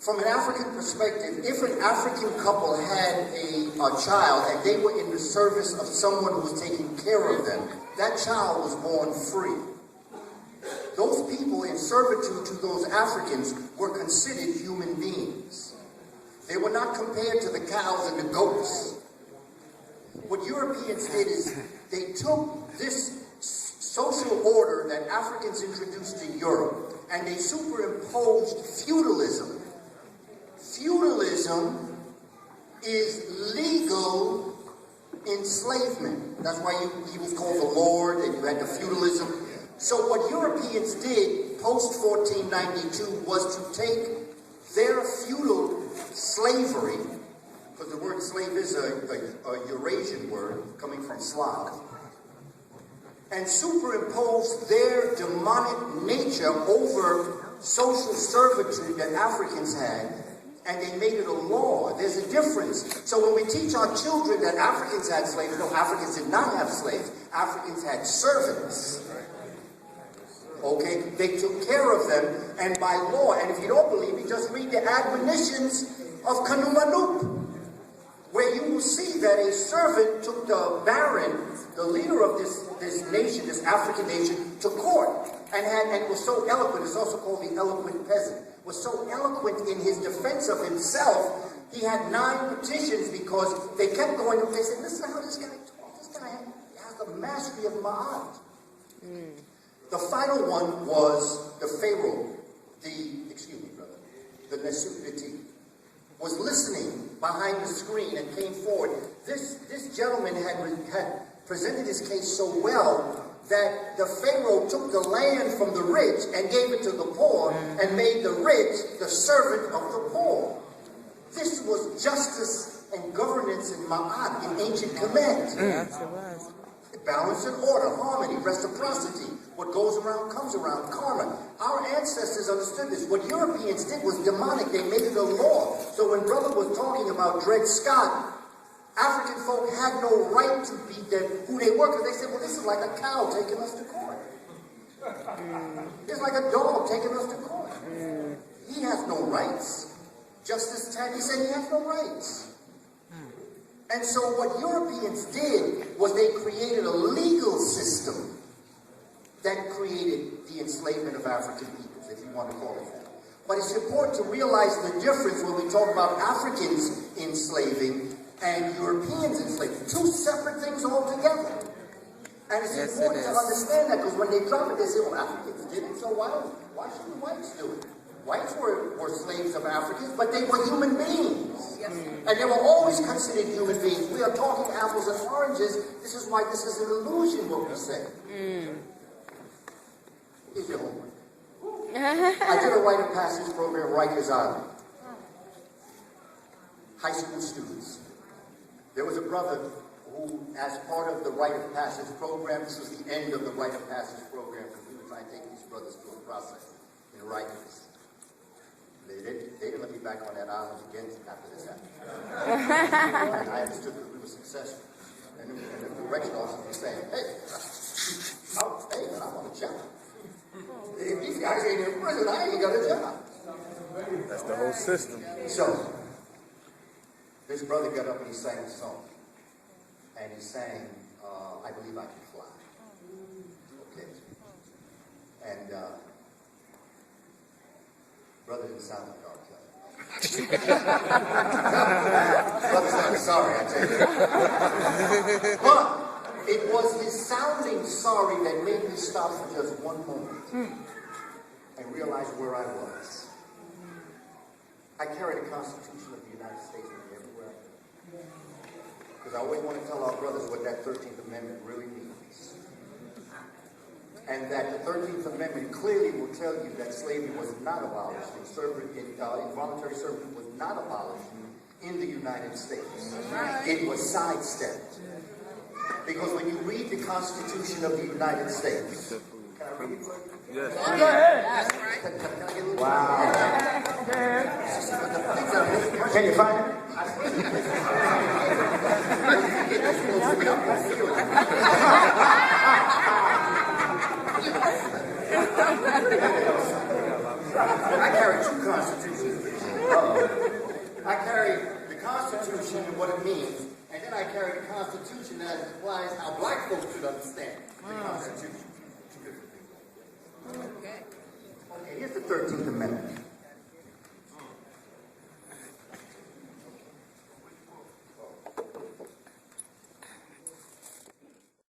From an African perspective, if an African couple had a child and they were in the service of someone who was taking care of them, that child was born free. Those people in servitude to those Africans were considered human beings. They were not compared to the cows and the goats. What Europeans did is they took this social order that Africans introduced to Europe and they superimposed feudalism. Feudalism is legal enslavement. That's why he was called the Lord, and you had the feudalism. So what Europeans did post-1492 was to take their feudal slavery, because the word slave is a Eurasian word coming from Slav, and superimpose their demonic nature over social servitude that Africans had, and they made it a law. There's a difference. So when we teach our children that Africans had slaves, no, Africans did not have slaves. Africans had servants. Okay? They took care of them, and by law, and if you don't believe me, just read the admonitions of Kanumanuk, where you will see that a servant took the baron, the leader of this nation, this African nation, to court, and was so eloquent. It's also called the eloquent peasant. Was so eloquent in his defense of himself. He had 9 petitions because they kept going. They said, "Listen how this guy talks. This guy has the mastery of Ma'at." The final one was the Pharaoh, the Nesupiti, was listening behind the screen and came forward. This gentleman had presented his case so well that the Pharaoh took the land from the rich and gave it to the poor and made the rich the servant of the poor. This was justice and governance in Ma'at, in ancient Kemet. Yes, it was. Balance and order, harmony, reciprocity. What goes around comes around, karma. Our ancestors understood this. What Europeans did was demonic. They made it a law. So when Brother was talking about Dred Scott, African folk had no right to be who they were, because they said, well, this is like a cow taking us to court. It's like a dog taking us to court. He has no rights. Justice Tandy said he has no rights. And so what Europeans did was they created a legal system that created the enslavement of African peoples, if you want to call it that. But it's important to realize the difference when we talk about Africans enslaving and Europeans enslaving. 2 separate things altogether. And it's important to understand that, because when they drop it, they say, well, Africans did it, so why shouldn't whites do it? Whites were slaves of Africans, but they were human beings. Yes. And they were always considered human beings. We are talking apples and oranges. This is why this is an illusion, what we say. Here's your homework. I did a rite of passage program at Rikers Island. High school students. There was a brother who, as part of the rite of passage program, this was the end of the rite of passage program, because we were trying to take these brothers through a process in Rikers. They didn't let me back on that island again after this happened. And I understood that we were successful. And the correction officer was saying, hey, man, I want a job. If these guys ain't in prison, I ain't got a job. That's the whole system. So, this brother got up and he sang a song. And he sang, I Believe I Can Fly. Okay. And, brother didn't sound like R. Kelly. Brother's not sorry, I tell you. But it was his sounding sorry that made me stop for just one moment and realize where I was. I carry the Constitution of the United States with me everywhere I go. Because I always want to tell our brothers what that 13th Amendment really means. And that the 13th Amendment clearly will tell you that slavery was not abolished, involuntary servitude was not abolished in the United States. It was sidestepped. Because when you read the Constitution of the United States, can I read it for you? Yes. That's right. Wow. Can you find it? I carry 2 constitutions. I carry the Constitution and what it means, and then I carry the Constitution as it applies how black folks should understand the Constitution. Okay, here's the 13th Amendment.